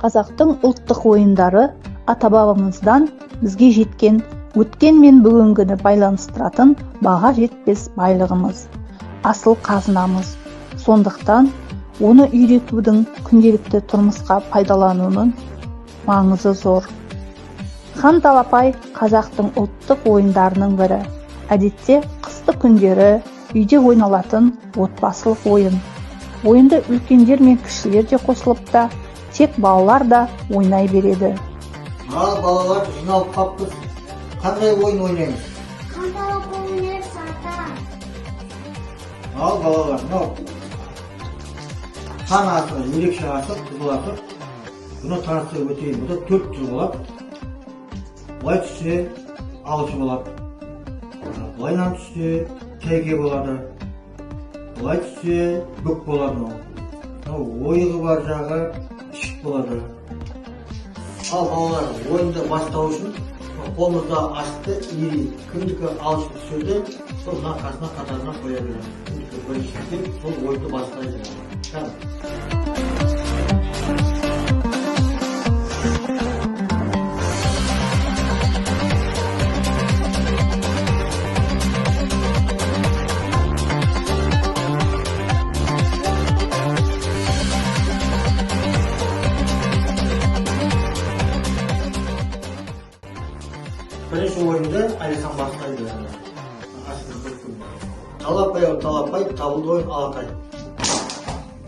Қазақтың ұлттық ойындары ата-бабамыздан бізге жеткен өткен мен бүгінгіні байланыстыратын баға жетпес байлығымыз, асыл қазынамыз. Сондықтан оны үйретудің күнделікті тұрмысқа пайдалануының маңызы зор. Хан талапай қазақтың ұлттық ойындарының бірі. Әдетте қысты күндері үйде ойналатын отбасылық ойын. Ойынды үлкендер мен кішілер де қосылып та, тек балалар да ойнай береді. Ал балалар жиналып қаппыз. Қандай ойын ойнаймыз? Хан талапай ойнаймыз ата. Ал балалар, мынау хан аты, ерекше аты, қызыл аты. Бұны таныстырып өтейін. Бұда 4 түр болады. Былай түссе алшы болады. Былайнан түссе тәйге болады. Былай түссе бүк болады. Ойығы бар жағы ішік болады. Ал балалар, ойынды бастау үшін қолымызда ашты ири, кімдікі алшы түседі, сол қасына қатарына қоя береді. Кімдікі бірінші деп, сол ойынды бастайды. Бірінші ойынды Алихан бастайды. Талапай, табылды ойын Алатай.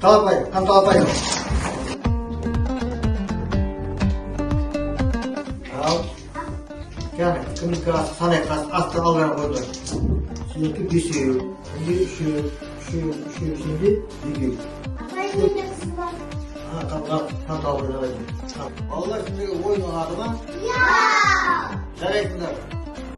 Талапай, хан талапай. Ал. Яғни, кімдікі санай асты алғаны қойды. Сенекі бесеу, үшеу, сенде егеу. Апай менде қыз бар. Хан талапай жарайды. Балалар сендегі ойын ұнады ма? Я! Жарайсыңдар.